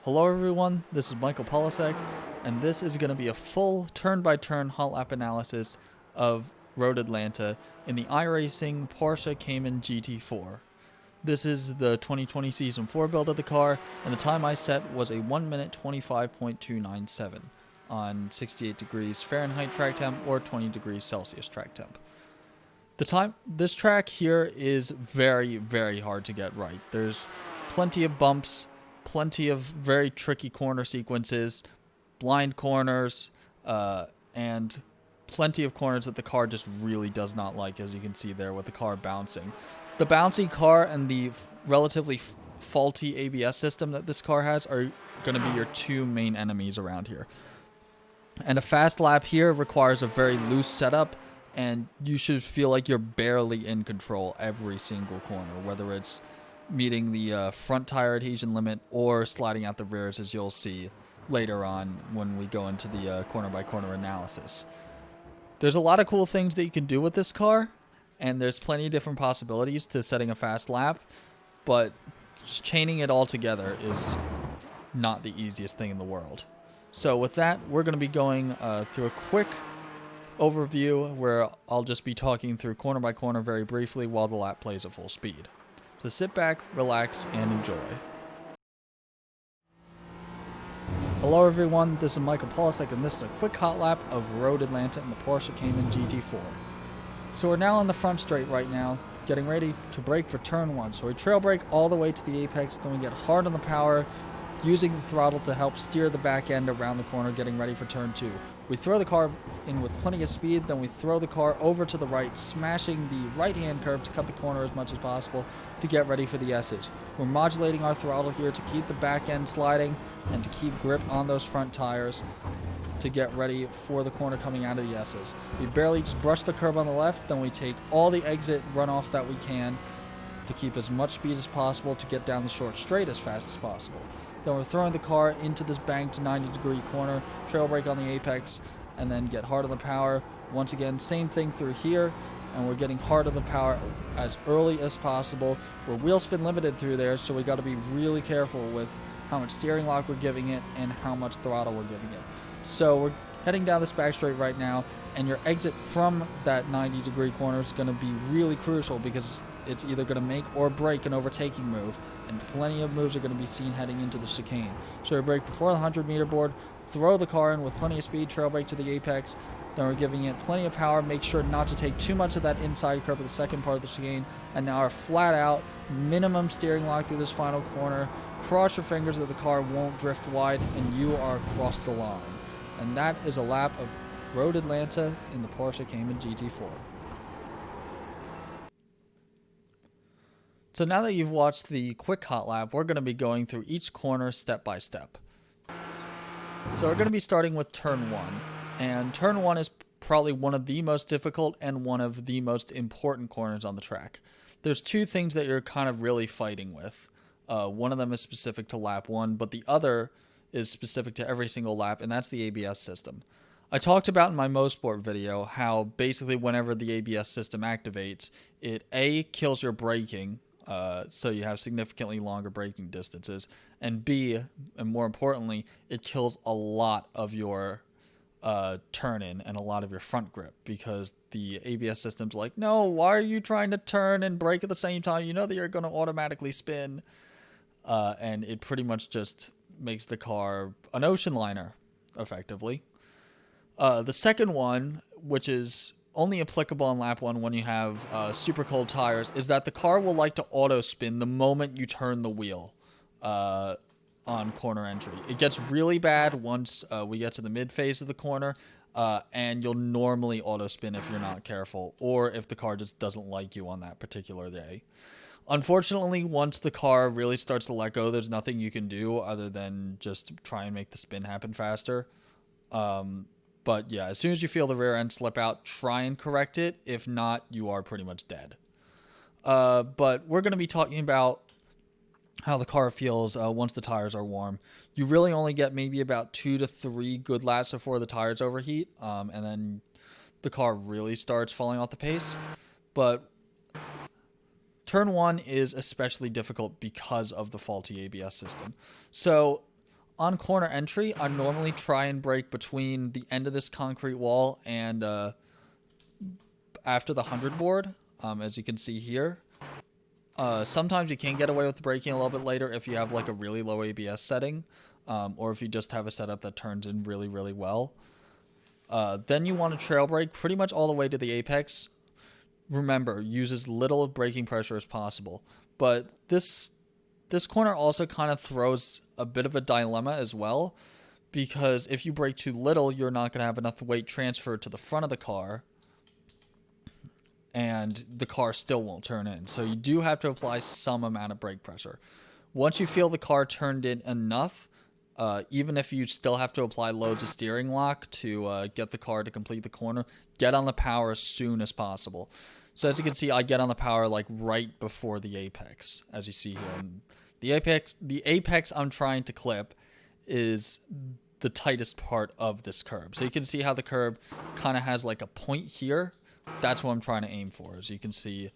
Hello everyone, this is Michael Polisek, and this is going to be a full turn-by-turn Hotlap analysis of Road Atlanta in the iRacing Porsche Cayman GT4. This is the 2020 Season 4 build of the car, and the time I set was a 1 minute 25.297 on 68 degrees Fahrenheit track temp or 20 degrees Celsius track temp. This track here is very, very hard to get right. There's plenty of bumps, plenty of very tricky corner sequences, blind corners, and plenty of corners that the car just really does not like, as you can see there with the car bouncing. The bouncy car and the relatively faulty ABS system that this car has are going to be your two main enemies around here. And a fast lap here requires a very loose setup, and you should feel like you're barely in control every single corner, whether it's meeting the front tire adhesion limit or sliding out the rears, as you'll see later on when we go into the corner-by-corner analysis. There's a lot of cool things that you can do with this car, and there's plenty of different possibilities to setting a fast lap, but just chaining it all together is not the easiest thing in the world. So with that, we're going to be going through a quick overview where I'll just be talking through corner by corner very briefly while the lap plays at full speed. So sit back, relax, and enjoy. Hello everyone, this is Michael Polisek, and this is a quick hot lap of Road Atlanta in the Porsche Cayman GT4. So we're now on the front straight right now, getting ready to brake for turn 1. So we trail brake all the way to the apex, then we get hard on the power, using the throttle to help steer the back end around the corner, getting ready for turn 2. We throw the car in with plenty of speed, then we throw the car over to the right, smashing the right-hand curb to cut the corner as much as possible to get ready for the S's. We're modulating our throttle here to keep the back end sliding and to keep grip on those front tires to get ready for the corner coming out of the S's. We barely just brush the curb on the left, then we take all the exit runoff that we can to keep as much speed as possible to get down the short straight as fast as possible. Then we're throwing the car into this banked 90-degree corner, trail brake on the apex, and then get hard on the power. Once again, same thing through here, and we're getting hard on the power as early as possible. We're wheel spin limited through there, so we got to be really careful with how much steering lock we're giving it and how much throttle we're giving it. So we're heading down this back straight right now, and your exit from that 90-degree corner is going to be really crucial because it's either going to make or break an overtaking move, and plenty of moves are going to be seen heading into the chicane. So we brake before the 100-meter board, throw the car in with plenty of speed, trail brake to the apex, then we're giving it plenty of power, make sure not to take too much of that inside curb at the second part of the chicane, and now are flat out, minimum steering lock through this final corner, cross your fingers that the car won't drift wide, and you are across the line. And that is a lap of Road Atlanta in the Porsche Cayman GT4. So now that you've watched the quick hot lap, we're going to be going through each corner step by step. So we're going to be starting with turn 1. And turn 1 is probably one of the most difficult and one of the most important corners on the track. There's two things that you're kind of really fighting with. One of them is specific to lap 1, but the other is specific to every single lap, and that's the ABS system. I talked about in my Mosport video how basically whenever the ABS system activates, it A, kills your braking, so you have significantly longer braking distances, and B, and more importantly, it kills a lot of your turn-in and a lot of your front grip, because the ABS system's like, no, why are you trying to turn and brake at the same time? You know that you're going to automatically spin, and it pretty much just makes the car an ocean liner, effectively. The second one, which is only applicable on lap 1 when you have super cold tires, is that the car will like to auto spin the moment you turn the wheel on corner entry. It gets really bad once we get to the mid phase of the corner, and you'll normally auto spin if you're not careful, or if the car just doesn't like you on that particular day. Unfortunately, once the car really starts to let go, there's nothing you can do other than just try and make the spin happen faster. But yeah, as soon as you feel the rear end slip out, try and correct it. If not, you are pretty much dead. But we're going to be talking about how the car feels once the tires are warm. You really only get maybe about 2 to 3 good laps before the tires overheat, and then the car really starts falling off the pace. But turn 1 is especially difficult because of the faulty ABS system. So On corner entry, I normally try and brake between the end of this concrete wall and after the 100 board, as you can see here. Sometimes you can get away with braking a little bit later if you have like a really low ABS setting, or if you just have a setup that turns in really, really well. Then you want to trail brake pretty much all the way to the apex. Remember, use as little braking pressure as possible. But this corner also kind of throws a bit of a dilemma as well, because if you brake too little, you're not going to have enough weight transferred to the front of the car, and the car still won't turn in. So you do have to apply some amount of brake pressure. Once you feel the car turned in enough, even if you still have to apply loads of steering lock to get the car to complete the corner, get on the power as soon as possible. So as you can see, I get on the power like right before the apex, as you see here. And the apex I'm trying to clip is the tightest part of this curb. So you can see how the curb kind of has like a point here. That's what I'm trying to aim for, as you can see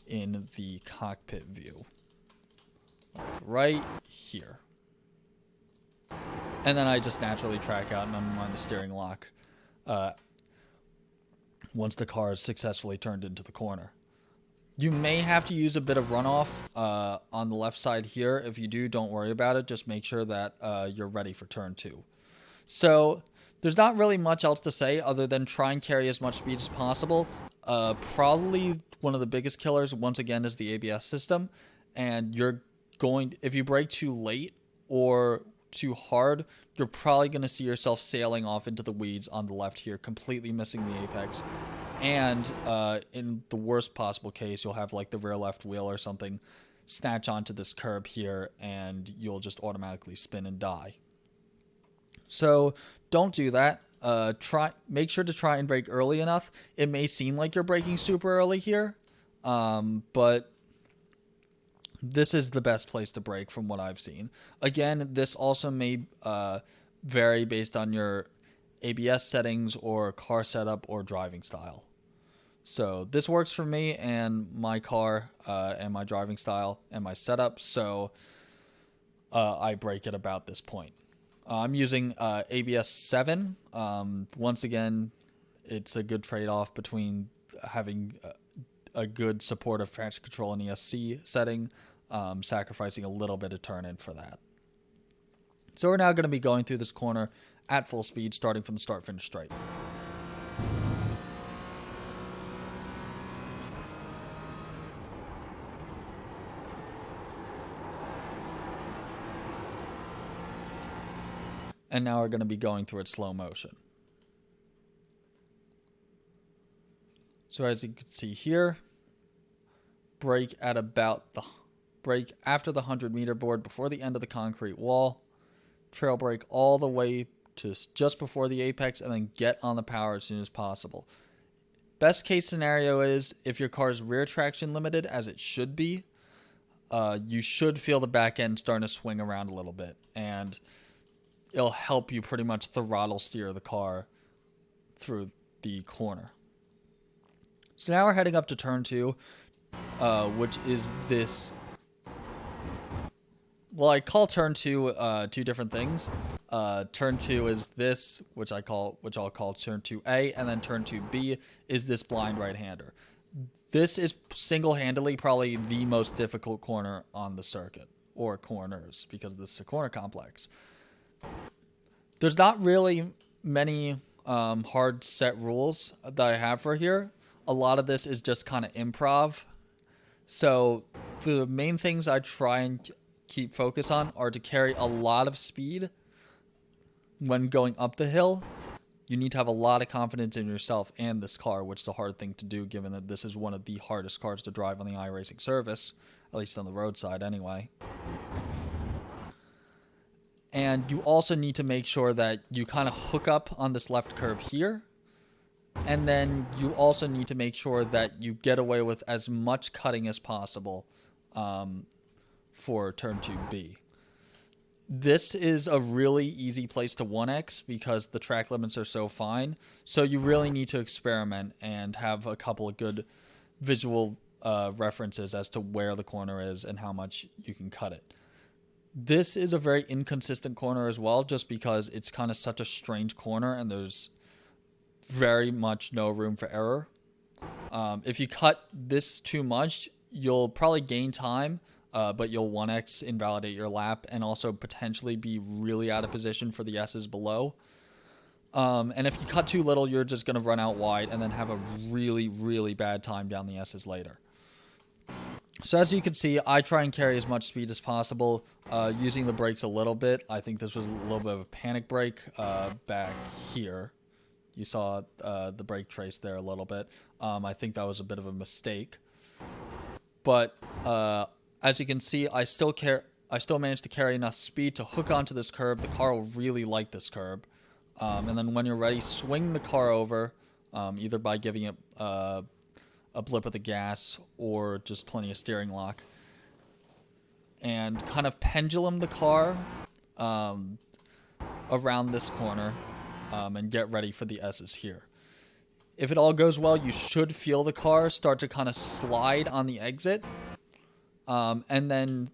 in the cockpit view. Like right here. And then I just naturally track out and unwind the steering lock once the car is successfully turned into the corner. You may have to use a bit of runoff on the left side here. If you do, don't worry about it. Just make sure that you're ready for turn 2. So there's not really much else to say other than try and carry as much speed as possible. Probably one of the biggest killers, once again, is the ABS system. And if you brake too late or too hard, you're probably going to see yourself sailing off into the weeds on the left here, completely missing the apex. And in the worst possible case, you'll have like the rear left wheel or something snatch onto this curb here, and you'll just automatically spin and die. So don't do that. Make sure to try and brake early enough. It may seem like you're braking super early here, but this is the best place to brake from what I've seen. Again, this also may vary based on your ABS settings or car setup or driving style. So this works for me and my car and my driving style and my setup, so I brake at about this point. I'm using ABS 7. Once again, it's a good trade-off between having a good supportive traction control and ESC setting, sacrificing a little bit of turn-in for that. So we're now going to be going through this corner at full speed, starting from the start-finish straight. And now we're going to be going through it slow motion. So as you can see here, brake after the 100-meter board before the end of the concrete wall, trail brake all the way to just before the apex, and then get on the power as soon as possible. Best case scenario is if your car's rear traction limited, as it should be, you should feel the back end starting to swing around a little bit, and it'll help you pretty much throttle steer the car through the corner. So now we're heading up to turn 2, which is this. Well, I call turn 2 two different things. Turn 2 is this, which I'll call turn 2A, and then turn 2B is this blind right-hander. This is single-handedly probably the most difficult corner on the circuit, or corners, because this is a corner complex. There's not really many hard set rules that I have for here. A lot of this is just kind of improv. So the main things I try and keep focus on are to carry a lot of speed when going up the hill. You need to have a lot of confidence in yourself and this car, which is a hard thing to do given that this is one of the hardest cars to drive on the iRacing service, at least on the roadside anyway. And you also need to make sure that you kind of hook up on this left curb here. And then you also need to make sure that you get away with as much cutting as possible for turn 2B. This is a really easy place to 1x because the track limits are so fine. So you really need to experiment and have a couple of good visual references as to where the corner is and how much you can cut it. This is a very inconsistent corner as well, just because it's kind of such a strange corner and there's very much no room for error. If you cut this too much, you'll probably gain time, but you'll 1x invalidate your lap and also potentially be really out of position for the S's below. And if you cut too little, you're just going to run out wide and then have a really, really bad time down the S's later. So as you can see, I try and carry as much speed as possible, using the brakes a little bit. I think this was a little bit of a panic brake back here. You saw the brake trace there a little bit. I think that was a bit of a mistake. But as you can see, I still managed to carry enough speed to hook onto this curb. The car will really like this curb. And then when you're ready, swing the car over, either by giving it a blip of the gas or just plenty of steering lock, and kind of pendulum the car around this corner, and get ready for the S's here. If it all goes well, you should feel the car start to kind of slide on the exit, and then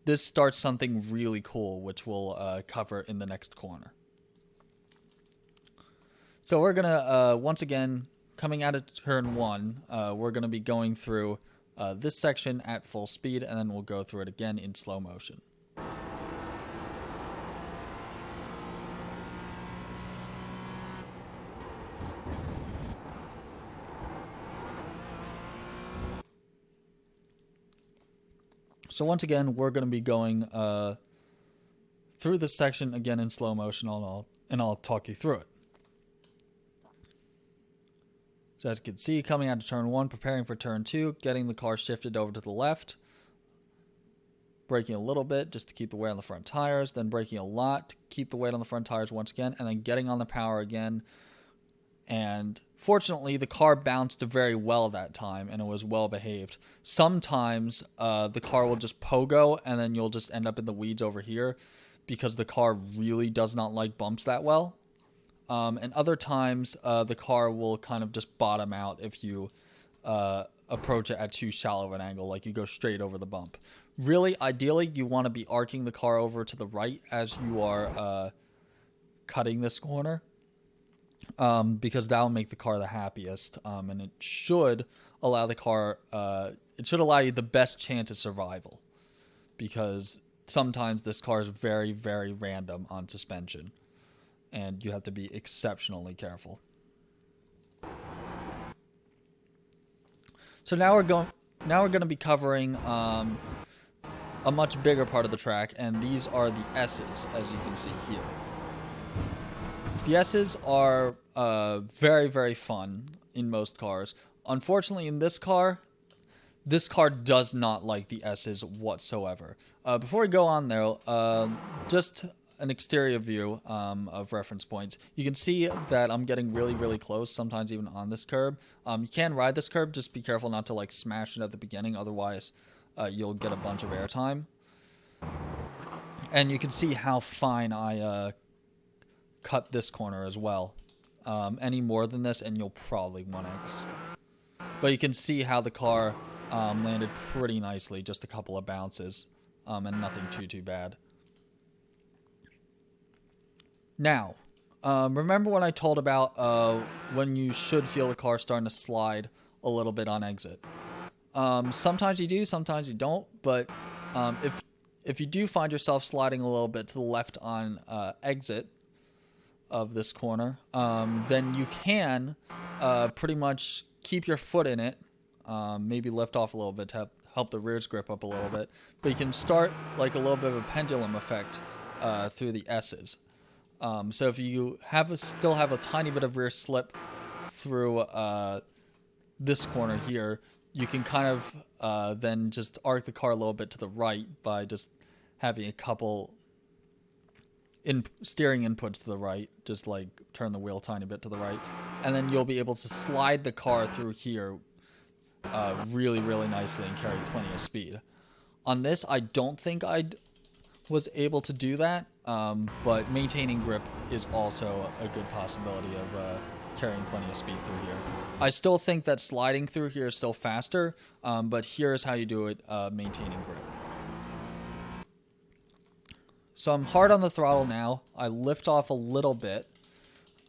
this starts something really cool, which we'll cover in the next corner. So we're gonna once again, coming out of turn 1, we're going to be going through this section at full speed, and then we'll go through it again in slow motion. So once again, we're going to be going through this section again in slow motion, and I'll talk you through it. So as you can see, coming out of turn 1, preparing for turn 2, getting the car shifted over to the left, braking a little bit just to keep the weight on the front tires, then braking a lot to keep the weight on the front tires once again, and then getting on the power again. And fortunately, the car bounced very well that time, and it was well behaved. Sometimes the car will just pogo, and then you'll just end up in the weeds over here because the car really does not like bumps that well. And other times, the car will kind of just bottom out if you approach it at too shallow of an angle, like you go straight over the bump. Really, ideally, you want to be arcing the car over to the right as you are cutting this corner, because that will make the car the happiest, and it should allow the car, it should allow you the best chance of survival, because sometimes this car is very, very random on suspension, and you have to be exceptionally careful. So now we're going to be covering a much bigger part of the track, and these are the S's, as you can see here. The S's are very, very fun in most cars. Unfortunately, in this car does not like the S's whatsoever. Before we go on there, just an exterior view of reference points. You can see that I'm getting really, really close, sometimes even on this curb. You can ride this curb, just be careful not to like smash it at the beginning, otherwise you'll get a bunch of airtime. And you can see how fine I cut this corner as well. Any more than this and you'll probably 1x. But you can see how the car landed pretty nicely, just a couple of bounces, and nothing too bad. Now, remember when I told about when you should feel the car starting to slide a little bit on exit? Sometimes you do, sometimes you don't, but if you do find yourself sliding a little bit to the left on exit of this corner, then you can pretty much keep your foot in it, maybe lift off a little bit to help the rears grip up a little bit, but you can start like a little bit of a pendulum effect through the S's. So if you still have a tiny bit of rear slip through this corner here, you can kind of then just arc the car a little bit to the right by just having a couple steering inputs to the right, just like turn the wheel a tiny bit to the right, and then you'll be able to slide the car through here really, really nicely and carry plenty of speed. On this, I don't think I was able to do that, but maintaining grip is also a good possibility of carrying plenty of speed through here. I still think that sliding through here is still faster, but here's how you do it, maintaining grip. So I'm hard on the throttle now. I lift off a little bit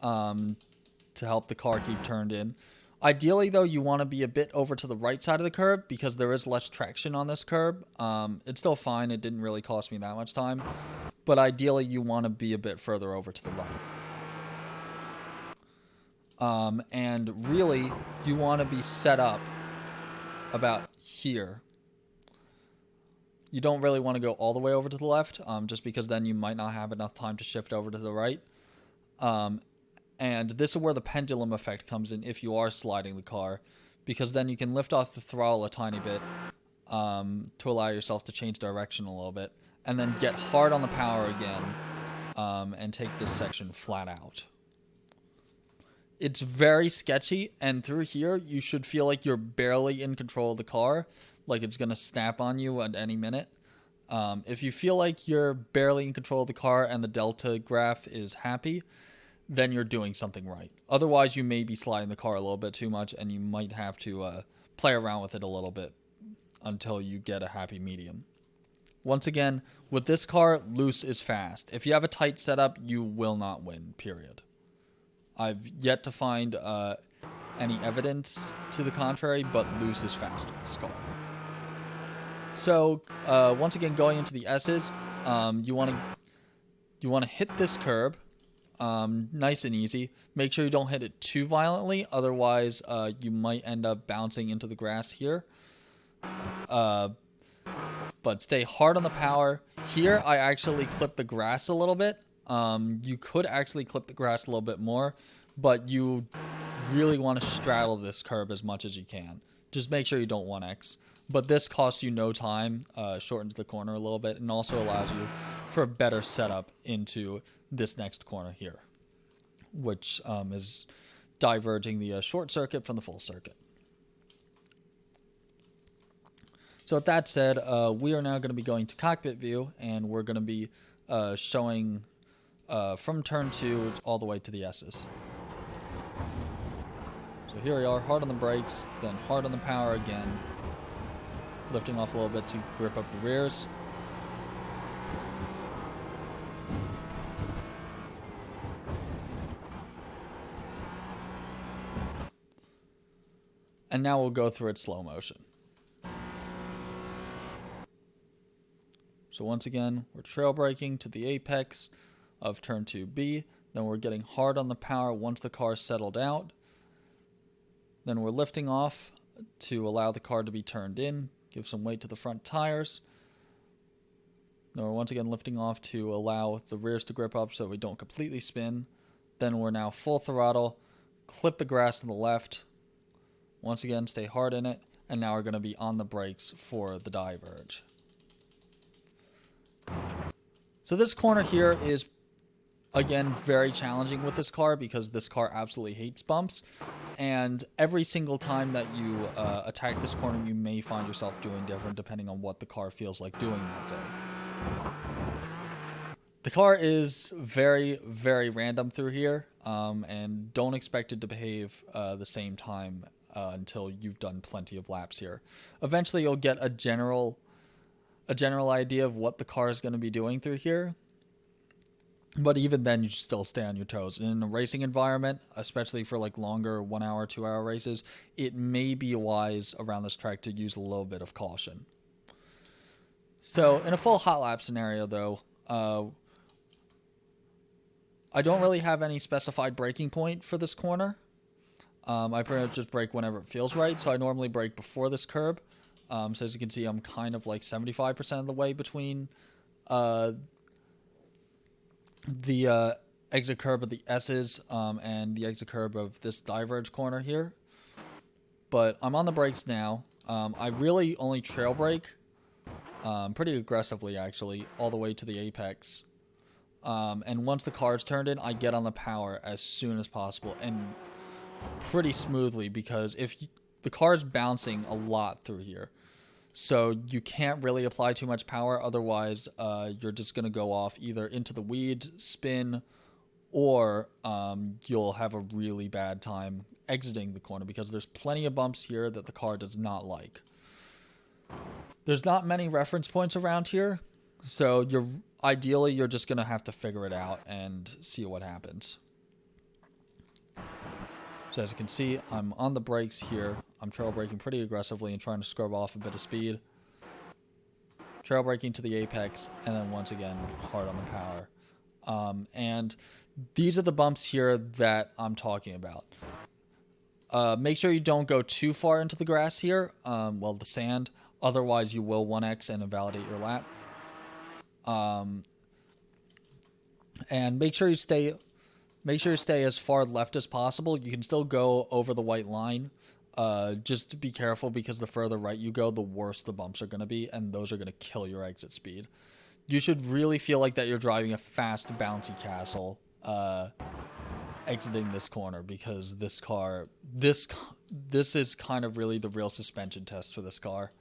to help the car keep turned in. Ideally, though, you want to be a bit over to the right side of the curb because there is less traction on this curb. It's still fine. It didn't really cost me that much time. But ideally, you want to be a bit further over to the right. And really, you want to be set up about here. You don't really want to go all the way over to the left, just because then you might not have enough time to shift over to the right. And this is where the pendulum effect comes in if you are sliding the car, because then you can lift off the throttle a tiny bit to allow yourself to change direction a little bit, and then get hard on the power again and take this section flat out. It's very sketchy, and through here, you should feel like you're barely in control of the car, like it's going to snap on you at any minute. If you feel like you're barely in control of the car and the delta graph is happy, then you're doing something right. Otherwise, you may be sliding the car a little bit too much, and you might have to play around with it a little bit until you get a happy medium. Once again, with this car, loose is fast. If you have a tight setup, you will not win, period. I've yet to find any evidence to the contrary, but loose is fast with this car. So, once again, going into the S's, you want to hit this curb. Nice and easy. Make sure you don't hit it too violently, otherwise you might end up bouncing into the grass here. But stay hard on the power. Here, I actually clip the grass a little bit. You could actually clip the grass a little bit more, but you really want to straddle this curb as much as you can. Just make sure you don't 1X. But this costs you no time, shortens the corner a little bit, and also allows you for a better setup into this next corner here, which is diverging the short circuit from the full circuit. So with that said, we are now going to be going to cockpit view, and we're going to be showing from turn 2 all the way to the S's. So here we are, hard on the brakes, then hard on the power again, lifting off a little bit to grip up the rears. And now we'll go through it slow motion. So once again, we're trail braking to the apex of turn 2B. Then we're getting hard on the power once the car is settled out. Then we're lifting off to allow the car to be turned in, give some weight to the front tires. Then we're once again lifting off to allow the rears to grip up so we don't completely spin. Then we're now full throttle, clip the grass on the left. Once again, stay hard in it, and now we're going to be on the brakes for the diverge. So this corner here is, again, very challenging with this car because this car absolutely hates bumps. And every single time that you attack this corner, you may find yourself doing different depending on what the car feels like doing that day. The car is very, very random through here, and don't expect it to behave the same time until you've done plenty of laps here. Eventually, you'll get a general idea of what the car is going to be doing through here. But even then, you should still stay on your toes. In a racing environment, especially for like longer 1 hour, 2 hour races, it may be wise around this track to use a little bit of caution. So in a full hot lap scenario, though, I don't really have any specified braking point for this corner. I pretty much just brake whenever it feels right. So I normally brake before this curb. So as you can see, I'm kind of like 75% of the way between the exit curb of the S's and the exit curb of this diverge corner here. But I'm on the brakes now. I really only trail brake pretty aggressively, actually, all the way to the apex. And once the car's turned in, I get on the power as soon as possible and pretty smoothly, because the car's bouncing a lot through here. So you can't really apply too much power, otherwise you're just going to go off either into the weeds, spin, or you'll have a really bad time exiting the corner because there's plenty of bumps here that the car does not like. There's not many reference points around here, so you're ideally, you're just going to have to figure it out and see what happens. So as you can see, I'm on the brakes here. I'm trail braking pretty aggressively and trying to scrub off a bit of speed. Trail braking to the apex, and then once again, hard on the power. And these are the bumps here that I'm talking about. Make sure you don't go too far into the grass here, well, the sand. Otherwise, you will 1x and invalidate your lap. And make sure you stay as far left as possible. You can still go over the white line. Just be careful, because the further right you go, the worse the bumps are going to be, and those are going to kill your exit speed. You should really feel like that you're driving a fast, bouncy castle exiting this corner, because this is kind of really the real suspension test for this car.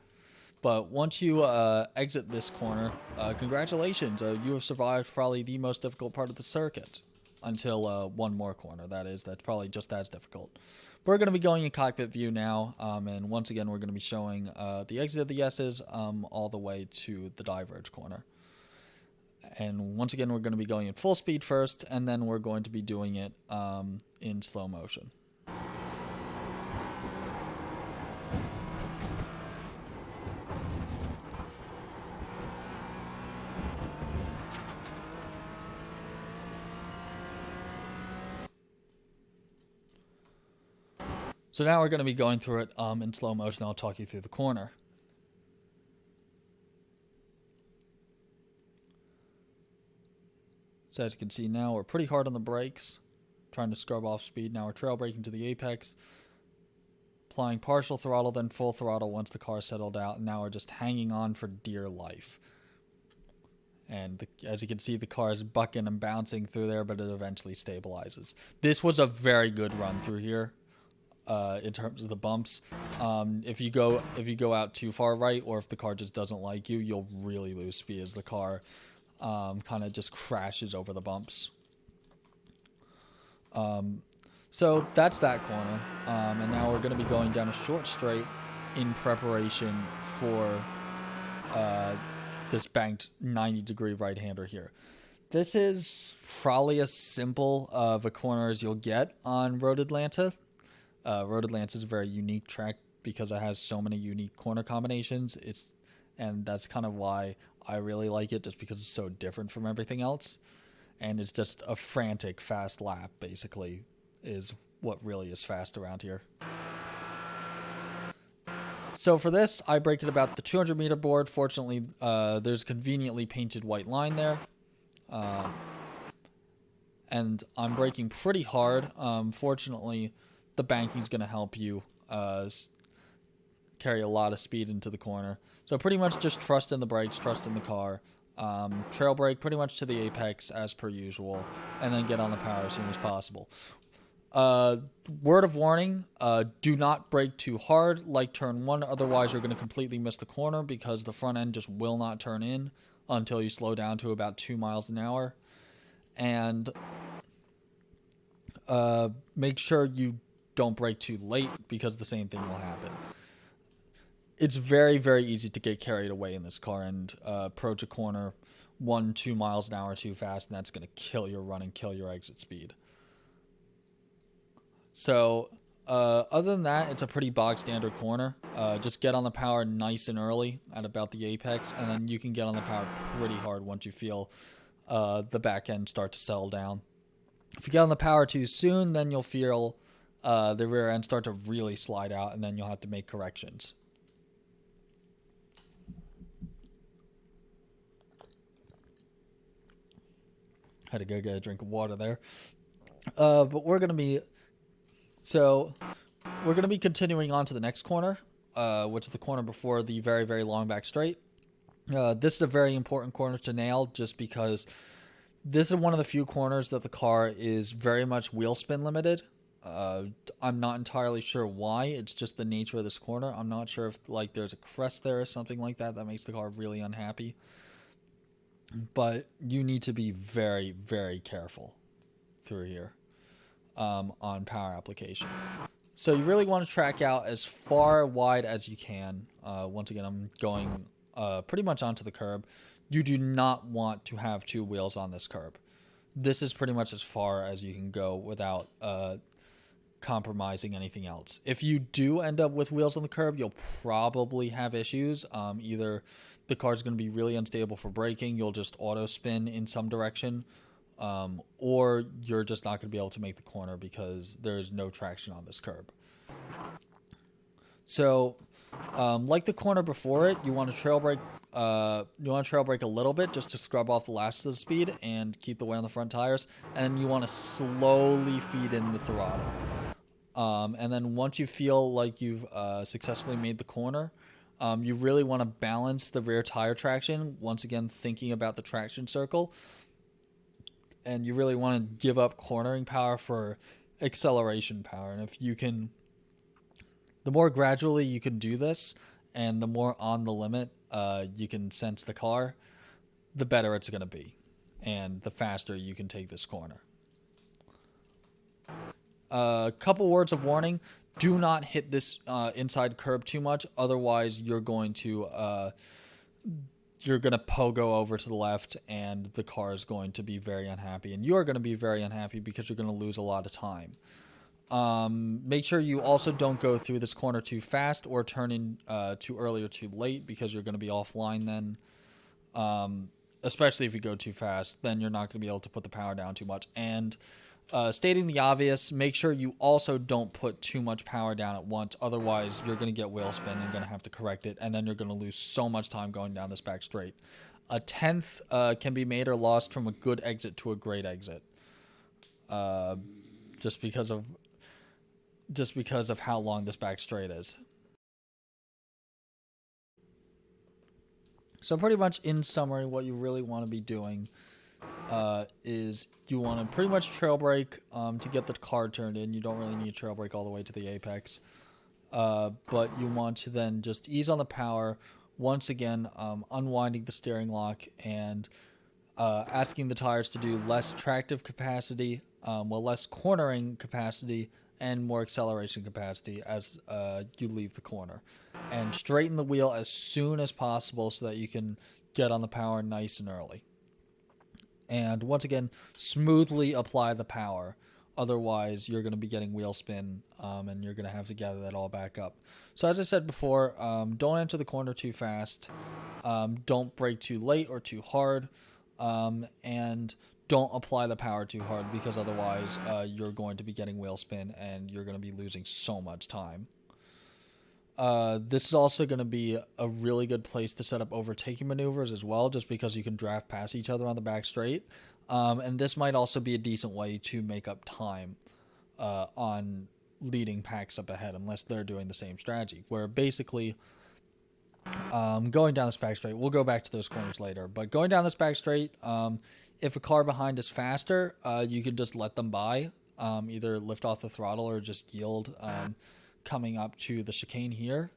But once you exit this corner, congratulations, you have survived probably the most difficult part of the circuit. Until one more corner, that's probably just as difficult. We're going to be going in cockpit view now, and once again, we're going to be showing the exit of the S's all the way to the diverge corner. And once again, we're going to be going in full speed first, and then we're going to be doing it in slow motion. So now we're going to be going through it in slow motion. I'll talk you through the corner. So as you can see now, we're pretty hard on the brakes, trying to scrub off speed. Now we're trail braking to the apex, applying partial throttle, then full throttle once the car settled out. And now we're just hanging on for dear life. And as you can see, the car is bucking and bouncing through there, but it eventually stabilizes. This was a very good run through here. In terms of the bumps, if you go out too far right, or if the car just doesn't like you, you'll really lose speed as the car kind of just crashes over the bumps. So that's that corner, and now we're going to be going down a short straight in preparation for this banked 90-degree right-hander here. This is probably as simple of a corner as you'll get on Road Atlanta. Road Atlanta is a very unique track because it has so many unique corner combinations. And that's kind of why I really like it, just because it's so different from everything else. And it's just a frantic, fast lap, basically, is what really is fast around here. So for this, I braked at about the 200-meter board. Fortunately, there's a conveniently painted white line there. And I'm braking pretty hard. Fortunately, the banking's going to help you carry a lot of speed into the corner. So pretty much just trust in the brakes, trust in the car. Trail brake pretty much to the apex as per usual, and then get on the power as soon as possible. Word of warning, do not brake too hard like turn 1, otherwise you're going to completely miss the corner, because the front end just will not turn in until you slow down to about 2 miles an hour. And make sure you don't brake too late, because the same thing will happen. It's very, very easy to get carried away in this car and approach a corner 1-2 miles an hour too fast, and that's going to kill your run and kill your exit speed. So other than that, it's a pretty bog standard corner. Just get on the power nice and early at about the apex, and then you can get on the power pretty hard once you feel the back end start to settle down. If you get on the power too soon, then you'll feel the rear end start to really slide out, and then you'll have to make corrections. Had to go get a drink of water there. But we're going to be continuing on to the next corner, which is the corner before the very, very long back straight. This is a very important corner to nail, just because this is one of the few corners that the car is very much wheel spin limited. I'm not entirely sure why. It's just the nature of this corner. I'm not sure if there's a crest there or something like that makes the car really unhappy. But you need to be very, very careful through here on power application. So you really want to track out as far wide as you can. Once again, I'm going pretty much onto the curb. you do not want to have two wheels on this curb. This is pretty much as far as you can go without compromising anything else. If you do end up with wheels on the curb, you'll probably have issues. Either the car's going to be really unstable for braking, you'll just auto spin in some direction, or you're just not going to be able to make the corner because there's no traction on this curb. So, like the corner before it, you want to trail brake. You want to trail brake a little bit just to scrub off the last of the speed and keep the wear on the front tires. And you want to slowly feed in the throttle. And then once you feel like you've successfully made the corner, you really want to balance the rear tire traction. Once again, thinking about the traction circle. And you really want to give up cornering power for acceleration power. And if you can, the more gradually you can do this and the more on the limit you can sense the car, the better it's going to be. And the faster you can take this corner. A couple words of warning. Do not hit this inside curb too much. Otherwise, you're going to pogo over to the left and the car is going to be very unhappy. And you're going to be very unhappy because you're going to lose a lot of time. Make sure you also don't go through this corner too fast or turn in too early or too late because you're going to be offline then. Especially if you go too fast, then you're not going to be able to put the power down too much. And stating the obvious, make sure you also don't put too much power down at once. Otherwise, you're going to get wheel spin and going to have to correct it. And then you're going to lose so much time going down this back straight. A tenth can be made or lost from a good exit to a great exit. Just because of how long this back straight is. So pretty much in summary, what you really want to be doing is you want to pretty much trail brake to get the car turned in. You don't really need trail brake all the way to the apex. But you want to then just ease on the power, once again unwinding the steering lock and asking the tires to do less tractive capacity, less cornering capacity, and more acceleration capacity as you leave the corner. And straighten the wheel as soon as possible so that you can get on the power nice and early. And once again, smoothly apply the power. Otherwise, you're going to be getting wheel spin, and you're going to have to gather that all back up. So as I said before, don't enter the corner too fast. Don't brake too late or too hard. And don't apply the power too hard because otherwise you're going to be getting wheel spin and you're going to be losing so much time. This is also going to be a really good place to set up overtaking maneuvers as well, just because you can draft past each other on the back straight. And this might also be a decent way to make up time on leading packs up ahead, unless they're doing the same strategy, where basically going down this back straight, we'll go back to those corners later, but going down this back straight, if a car behind is faster, you can just let them by, either lift off the throttle or just yield coming up to the chicane here.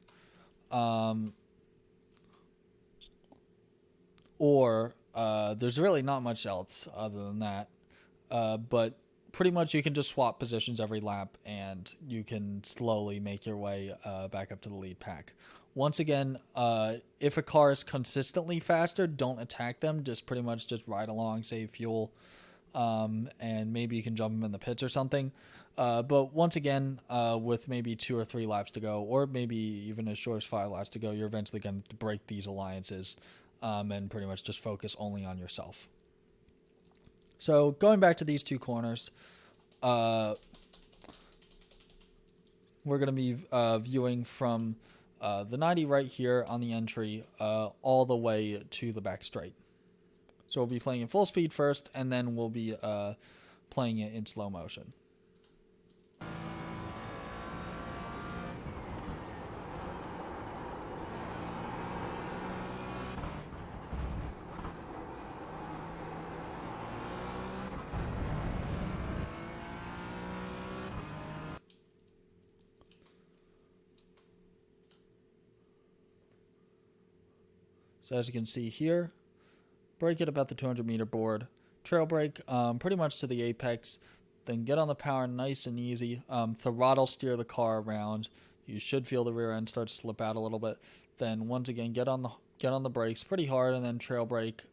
Or there's really not much else other than that. But pretty much you can just swap positions every lap and you can slowly make your way back up to the lead pack. Once again, if a car is consistently faster, don't attack them. Just pretty much just ride along, save fuel, and maybe you can jump them in the pits or something. But once again, with maybe 2 or 3 laps to go, or maybe even as short as 5 laps to go, you're eventually going to break these alliances and pretty much just focus only on yourself. So going back to these 2 corners, we're going to be viewing from the 90 right here on the entry all the way to the back straight. So we'll be playing in full speed first, and then we'll be playing it in slow motion. So as you can see here, brake at about the 200 meter board, trail brake pretty much to the apex, then get on the power nice and easy, throttle steer the car around. You should feel the rear end start to slip out a little bit. Then once again, get get on the brakes pretty hard, and then trail brake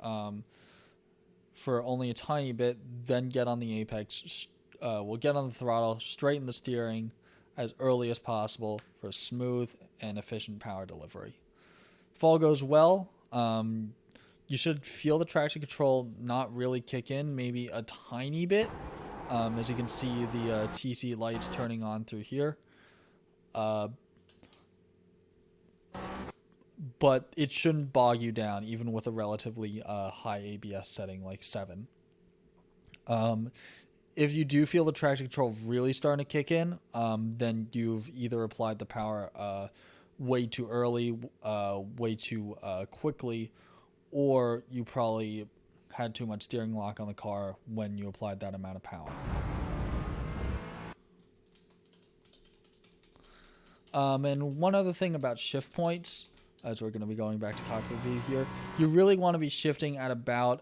for only a tiny bit, then get on the apex. We'll get on the throttle, straighten the steering as early as possible for smooth and efficient power delivery. If all goes well, you should feel the traction control not really kick in, maybe a tiny bit. As you can see, the TC lights turning on through here. But it shouldn't bog you down, even with a relatively high ABS setting like 7. If you do feel the traction control really starting to kick in, then you've either applied the power way too early, way too quickly, or you probably had too much steering lock on the car when you applied that amount of power. And one other thing about shift points, as we're going to be going back to cockpit view here, you really want to be shifting at about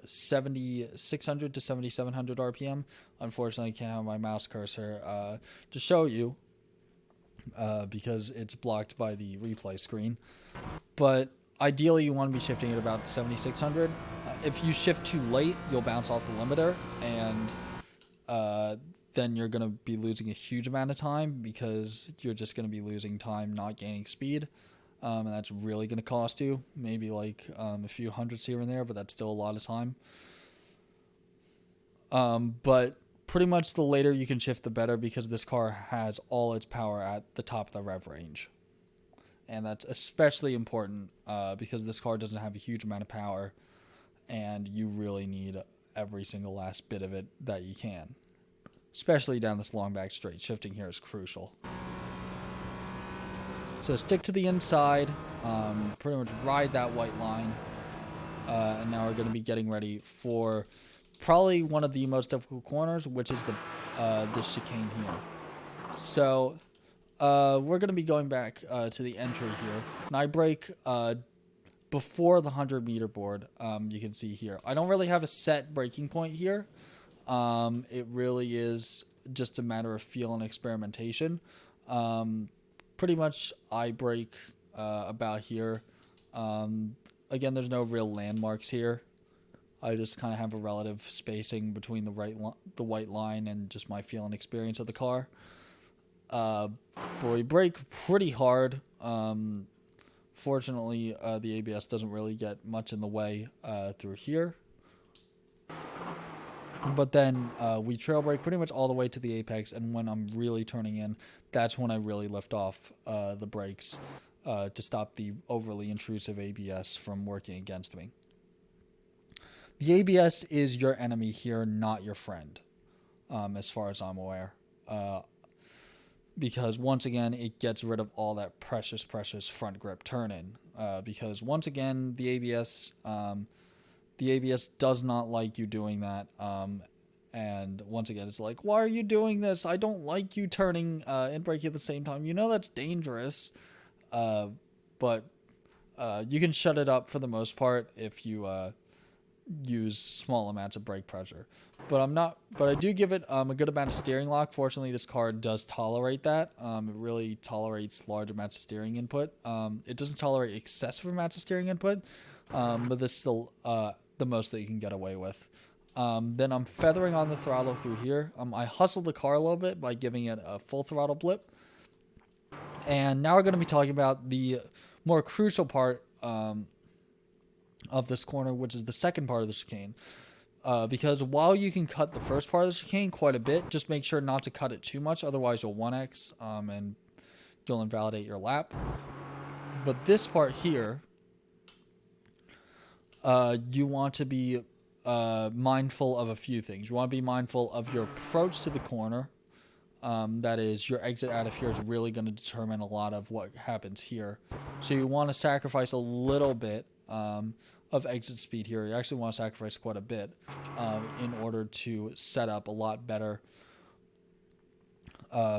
7,600 to 7,700 RPM. Unfortunately, I can't have my mouse cursor to show you because it's blocked by the replay screen. But ideally, you want to be shifting at about 7,600. If you shift too late, you'll bounce off the limiter, and then you're going to be losing a huge amount of time because you're just going to be losing time, not gaining speed. And that's really going to cost you maybe like a few hundreds here and there, but that's still a lot of time. But pretty much the later you can shift, the better, because this car has all its power at the top of the rev range. And that's especially important because this car doesn't have a huge amount of power, and you really need every single last bit of it that you can. Especially down this long back straight. Shifting here is crucial. So stick to the inside, pretty much ride that white line, and now we're going to be getting ready for probably one of the most difficult corners, which is this chicane here. So we're going to be going back to the entry here, and I brake before the 100-meter board. You can see here, I don't really have a set braking point here. It really is just a matter of feel and experimentation. Pretty much I brake about here. Again, there's no real landmarks here. I just kind of have a relative spacing between the white line and just my feel and experience of the car. But we brake pretty hard. Fortunately, the ABS doesn't really get much in the way through here. But then we trail brake pretty much all the way to the apex, and when I'm really turning in, that's when I really lift off the brakes to stop the overly intrusive ABS from working against me. The ABS is your enemy here, not your friend, as far as I'm aware. Because once again, it gets rid of all that precious front grip turn-in. Because once again, the ABS does not like you doing that. And once again, it's like, why are you doing this? I don't like you turning and braking at the same time. You know that's dangerous. But you can shut it up for the most part if you use small amounts of brake pressure. But I do give it a good amount of steering lock. Fortunately, this car does tolerate that. It really tolerates large amounts of steering input. It doesn't tolerate excessive amounts of steering input, but this is still the most that you can get away with. Then I'm feathering on the throttle through here. I hustled the car a little bit by giving it a full throttle blip. And now we're going to be talking about the more crucial part of this corner, which is the second part of the chicane. Because while you can cut the first part of the chicane quite a bit, just make sure not to cut it too much, otherwise you'll 1x and you'll invalidate your lap. But this part here, you want to be mindful of a few things. You want to be mindful of your approach to the corner. That is, your exit out of here is really going to determine a lot of what happens here. So you want to sacrifice a little bit of exit speed here. You actually want to sacrifice quite a bit in order to set up a lot better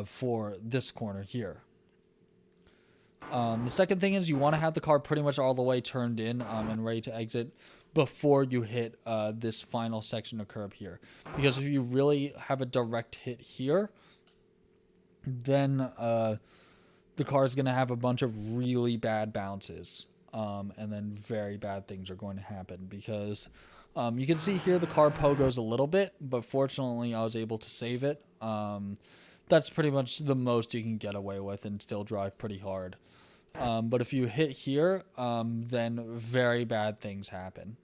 for this corner here. The second thing is you want to have the car pretty much all the way turned in and ready to exit before you hit this final section of curb here. Because if you really have a direct hit here, then the car is going to have a bunch of really bad bounces. and then very bad things are going to happen because you can see here the car pogos a little bit, but fortunately I was able to save it. That's pretty much the most you can get away with and still drive pretty hard. But if you hit here, then very bad things happen.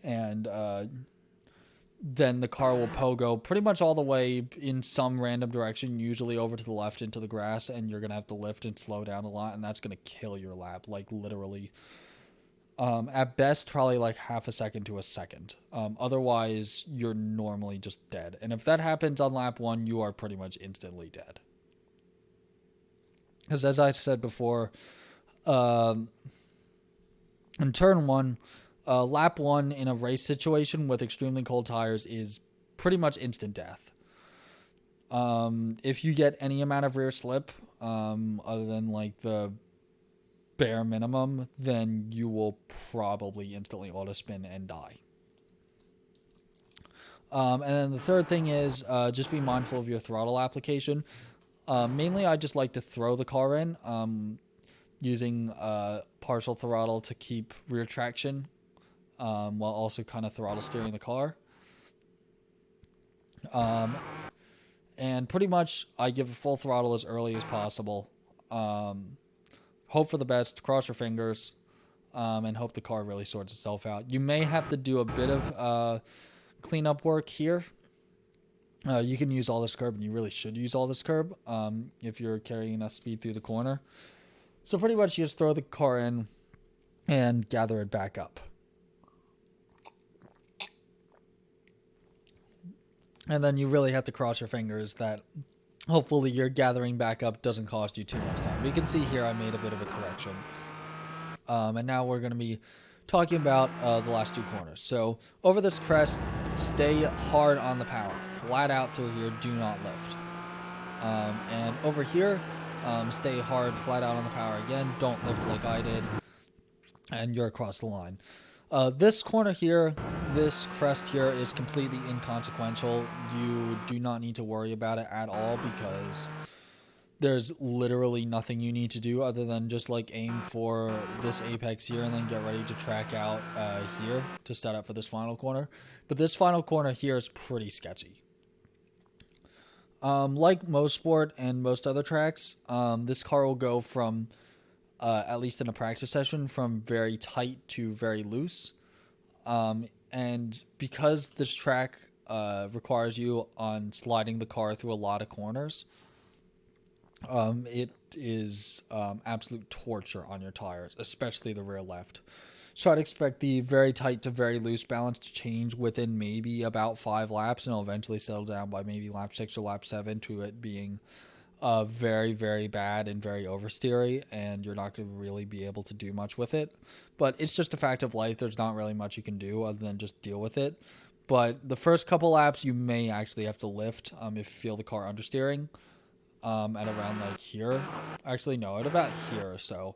And then the car will pogo pretty much all the way in some random direction, usually over to the left into the grass, and you're going to have to lift and slow down a lot, and that's going to kill your lap, like literally. At best, probably like half a second to a second. Otherwise, you're normally just dead. And if that happens on lap 1, you are pretty much instantly dead. Because as I said before, in turn 1, lap 1 in a race situation with extremely cold tires is pretty much instant death. If you get any amount of rear slip, other than like the bare minimum, then you will probably instantly auto spin and die. And then the third thing is just be mindful of your throttle application. Mainly, I just like to throw the car in, using partial throttle to keep rear traction, while also kind of throttle steering the car. And pretty much I give a full throttle as early as possible. Hope for the best, cross your fingers, and hope the car really sorts itself out. You may have to do a bit of cleanup work here. You can use all this curb, and you really should use all this curb if you're carrying enough speed through the corner. So pretty much you just throw the car in and gather it back up. And then you really have to cross your fingers that hopefully your gathering back up doesn't cost you too much time. But you can see here I made a bit of a correction. And now we're going to be talking about the last 2 corners. So over this crest, stay hard on the power. Flat out through here, do not lift. And over here, stay hard, flat out on the power again. Don't lift like I did. And you're across the line. This corner here, this crest here is completely inconsequential. You do not need to worry about it at all because there's literally nothing you need to do other than just like aim for this apex here and then get ready to track out here to set up for this final corner. But this final corner here is pretty sketchy. Like most sport and most other tracks, this car will go from at least in a practice session, from very tight to very loose. And because this track requires you on sliding the car through a lot of corners, it is absolute torture on your tires, especially the rear left. So I'd expect the very tight to very loose balance to change within maybe about 5 laps, and it'll eventually settle down by maybe lap 6 or lap 7 to it being very, very bad and very oversteery, and you're not going to really be able to do much with it. But it's just a fact of life. There's not really much you can do other than just deal with it. But the first couple laps, you may actually have to lift if you feel the car understeering at around like here. Actually, no, at about here or so,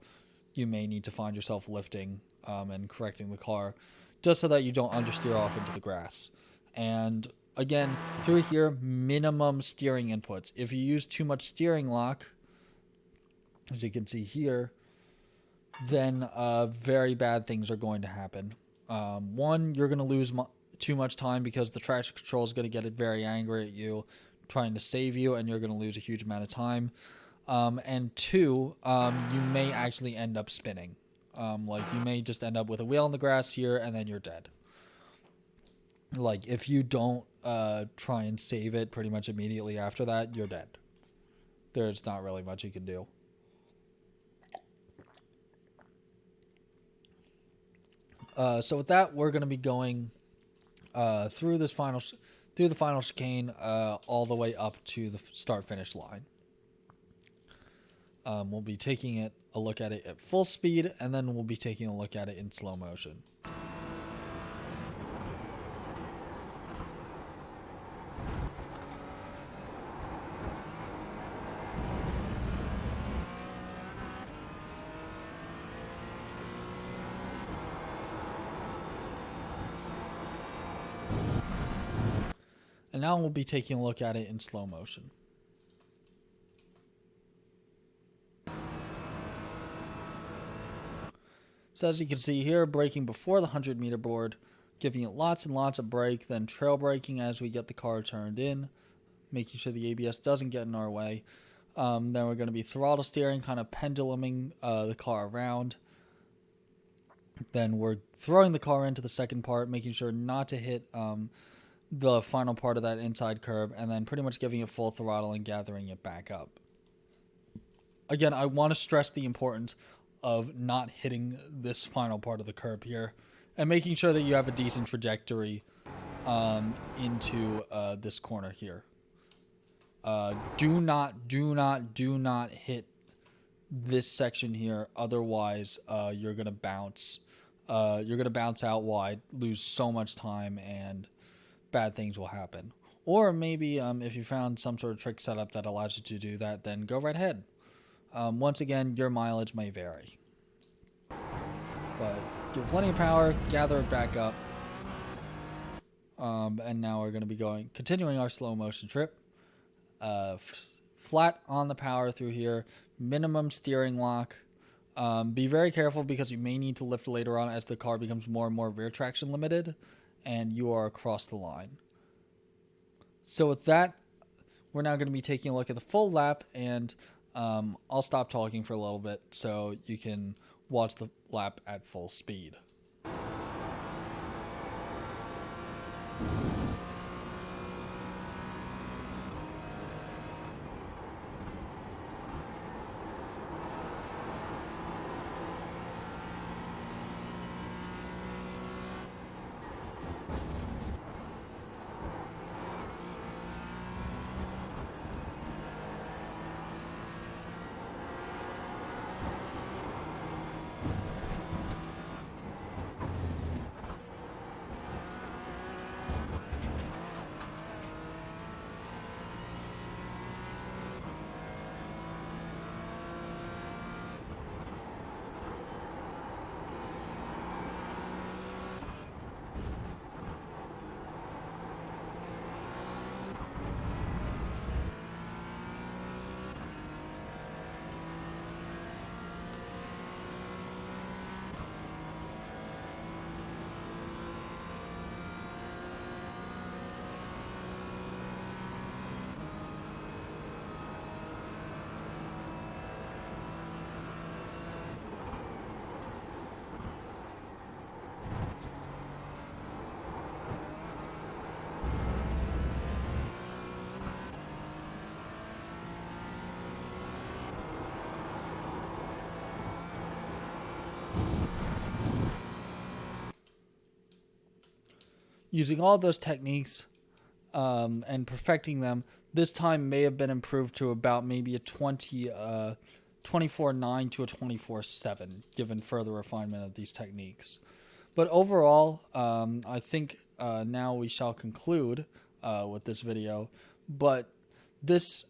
you may need to find yourself lifting and correcting the car just so that you don't understeer off into the grass. And again, through here, minimum steering inputs. If you use too much steering lock, as you can see here, then very bad things are going to happen. One, you're going to lose too much time because the traction control is going to get very angry at you, trying to save you, and you're going to lose a huge amount of time. And 2, you may actually end up spinning. Like you may just end up with a wheel in the grass here, and then you're dead. Like if you don't try and save it pretty much immediately after that, you're dead. There's not really much you can do. So with that, we're going to be going through the final chicane all the way up to the start-finish line. We'll be taking a look at it at full speed, and then we'll be taking a look at it in slow motion. And now we'll be taking a look at it in slow motion. So as you can see here, braking before the 100-meter board, giving it lots and lots of brake, then trail braking as we get the car turned in, making sure the ABS doesn't get in our way. Then we're going to be throttle steering, kind of penduluming the car around. Then we're throwing the car into the second part, making sure not to hit the final part of that inside curb, and then pretty much giving it full throttle and gathering it back up. Again, I want to stress the importance of not hitting this final part of the curb here, and making sure that you have a decent trajectory into this corner here. Do not hit this section here. Otherwise, you're gonna bounce. You're gonna bounce out wide, lose so much time, and bad things will happen. Or maybe if you found some sort of trick setup that allows you to do that, then go right ahead. Once again, your mileage may vary, but you have plenty of power. Gather it back up. And now we're going to be continuing our slow motion trip. Flat on the power through here. Minimum steering lock. Be very careful because you may need to lift later on as the car becomes more and more rear traction limited and you are across the line. So with that, we're now going to be taking a look at the full lap, and I'll stop talking for a little bit so you can watch the lap at full speed. Using all those techniques and perfecting them, this time may have been improved to about maybe a 24.9 to a 24.7, given further refinement of these techniques. But overall, I think now we shall conclude with this video. But this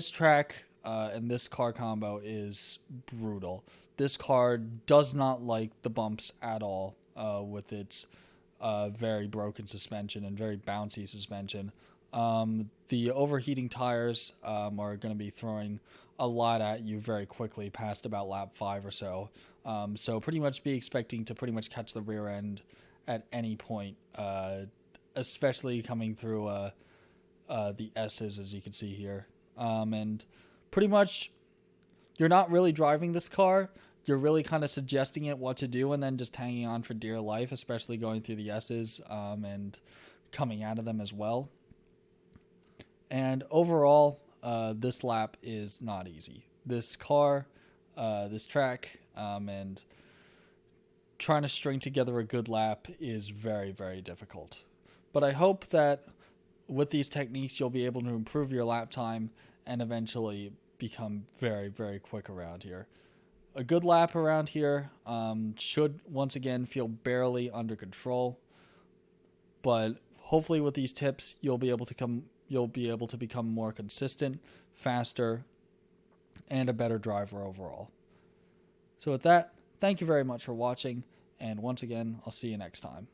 track and this car combo is brutal. This car does not like the bumps at all with its very broken suspension and very bouncy suspension. The overheating tires are going to be throwing a lot at you very quickly past about lap 5 or so. So pretty much be expecting to pretty much catch the rear end at any point, especially coming through the S's, as you can see here. And pretty much you're not really driving this car. You're really kind of suggesting it what to do and then just hanging on for dear life, especially going through the S's and coming out of them as well. And overall, this lap is not easy. This car, this track, and trying to string together a good lap is very, very difficult. But I hope that with these techniques, you'll be able to improve your lap time and eventually become very, very quick around here. A good lap around here should once again feel barely under control, but hopefully with these tips you'll be able to become more consistent, faster, and a better driver overall. So with that, thank you very much for watching, and once again, I'll see you next time.